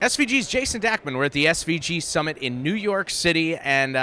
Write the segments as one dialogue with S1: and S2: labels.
S1: SVG's Jason Dackman. We're at the SVG Summit in New York City, and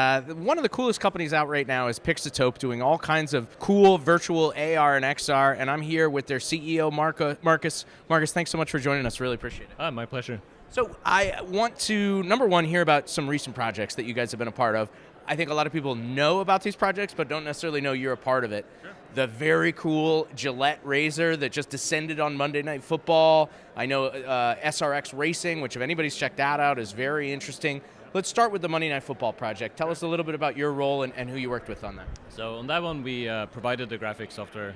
S1: one of the coolest companies out right now is Pixotope, doing all kinds of cool virtual AR and XR, and I'm here with their CEO, Marcus. Marcus, thanks so much for joining us. Really appreciate it.
S2: My pleasure.
S1: So I want to, number one, hear about some recent projects that you guys have been a part of. I think a lot of people know about these projects, but don't necessarily know you're a part of it.
S2: Sure.
S1: The very cool Gillette razor that just descended on Monday Night Football. I know SRX Racing, which if anybody's checked that out, is very interesting. Let's start with the Monday Night Football project. Tell us a little bit about your role and who you worked with on that.
S2: So on that one, we provided the graphics software,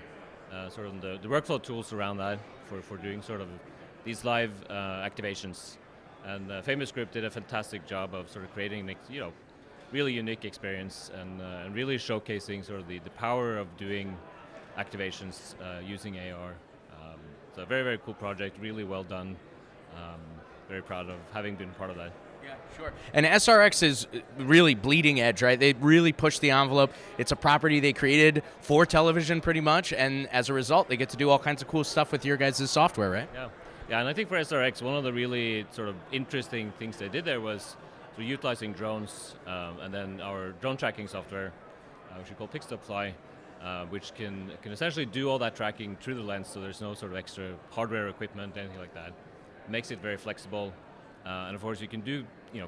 S2: sort of the workflow tools around that for doing sort of these live activations. And Famous Group did a fantastic job of sort of creating, really unique experience and really showcasing sort of the power of doing activations using AR. So a very, very cool project, really well done. Very proud of having been part of that.
S1: Yeah, sure. And SRX is really bleeding edge, right? They really push the envelope. It's a property they created for television pretty much, and as a result, they get to do all kinds of cool stuff with your guys' software, right?
S2: Yeah, and I think for SRX, one of the really sort of interesting things they did there was utilizing drones, and then our drone tracking software, which we call Pixotope Fly, which can essentially do all that tracking through the lens, so there's no sort of extra hardware equipment, anything like that. Makes it very flexible, and of course you can do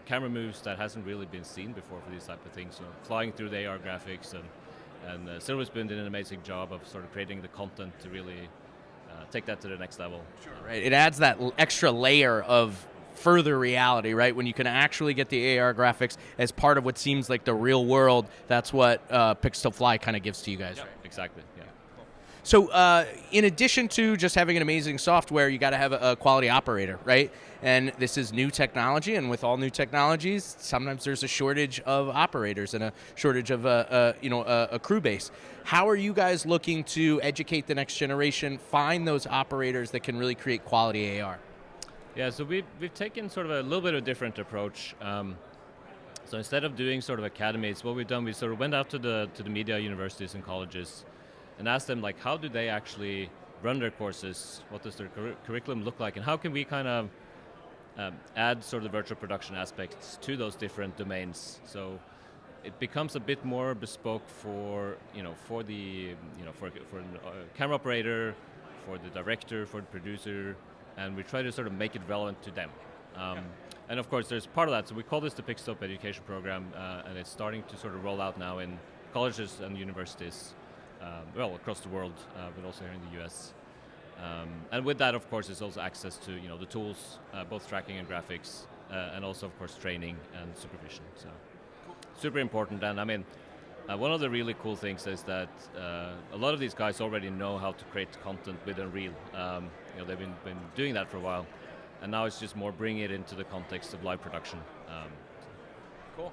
S2: camera moves that hasn't really been seen before for these type of things. So flying through the AR graphics, and Silverspoon did an amazing job of sort of creating the content to really take that to the next level.
S1: Sure. Right. It adds that extra layer of further reality, right? When you can actually get the AR graphics as part of what seems like the real world, that's what Pixotope Fly kind of gives to you guys, right?
S2: Exactly, yeah.
S1: So in addition to just having an amazing software, you got to have a quality operator, right? And this is new technology, and with all new technologies, sometimes there's a shortage of operators and a shortage of a crew base. How are you guys looking to educate the next generation, find those operators that can really create quality AR?
S2: Yeah, so we've taken sort of a little bit of a different approach. So instead of doing sort of academies, what we've done, we sort of went out to the media universities and colleges and asked them, like, how do they actually run their courses? What does their curriculum look like? And how can we kind of add sort of the virtual production aspects to those different domains? So it becomes a bit more bespoke for the camera operator, for the director, for the producer, and we try to sort of make it relevant to them. And of course, there's part of that. So we call this the Pixotope Education Program, and it's starting to sort of roll out now in colleges and universities, across the world, but also here in the US. And with that, of course, is also access to the tools, both tracking and graphics, and also, of course, training and supervision. So super important. And I mean, one of the really cool things is that a lot of these guys already know how to create content with Unreal. They've been doing that for a while, and now it's just more bringing it into the context of live production.
S1: Cool.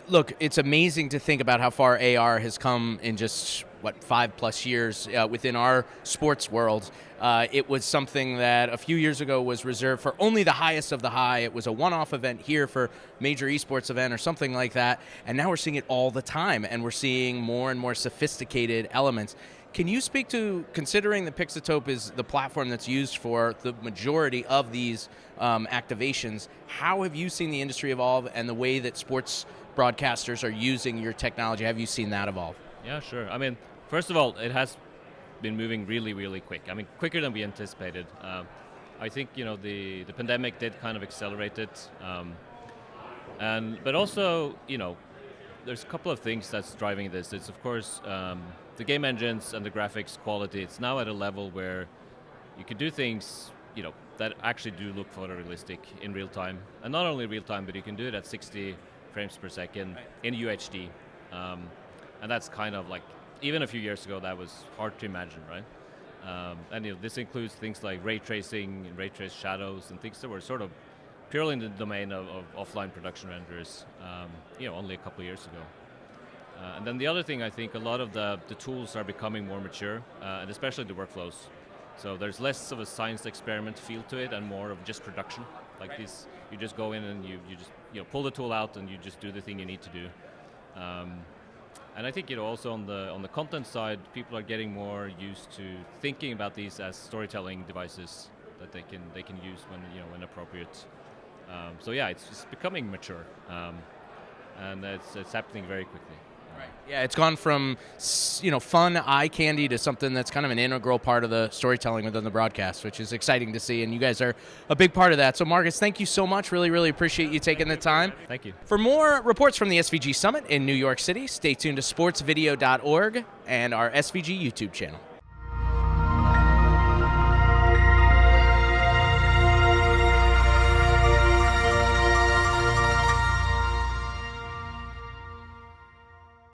S1: Look, it's amazing to think about how far AR has come in just, 5+ years within our sports world. It was something that a few years ago was reserved for only the highest of the high. It was a one-off event here for major esports event or something like that, and now we're seeing it all the time, and we're seeing more and more sophisticated elements. Can you speak to, considering that Pixotope is the platform that's used for the majority of these activations, how have you seen the industry evolve and the way that sports broadcasters are using your technology? Have you seen that evolve?
S2: Yeah, sure. I mean, first of all, it has been moving really, really quick. I mean, quicker than we anticipated. I think, the pandemic did kind of accelerate it. But also, there's a couple of things that's driving this. It's, of course, the game engines and the graphics quality. It's now at a level where you can do things, that actually do look photorealistic in real time. And not only real time, but you can do it at 60 frames per second in UHD. And that's kind of like, even a few years ago, that was hard to imagine, right? And this includes things like ray tracing and ray traced shadows and things that were sort of purely in the domain of offline production renderers, only a couple of years ago. And then the other thing, I think a lot of the tools are becoming more mature, and especially the workflows. So there's less of a science experiment feel to it and more of just production. Like this, you just go in and you just pull the tool out and you just do the thing you need to do. And I think also on the content side, people are getting more used to thinking about these as storytelling devices that they can use when appropriate. So yeah, it's becoming mature, and it's happening very quickly.
S1: Right. Yeah, it's gone from fun eye candy to something that's kind of an integral part of the storytelling within the broadcast, which is exciting to see, and you guys are a big part of that. So Marcus, thank you so much. Really, really appreciate you taking the time.
S2: Thank you.
S1: For more reports from the SVG Summit in New York City, stay tuned to sportsvideo.org and our SVG YouTube channel.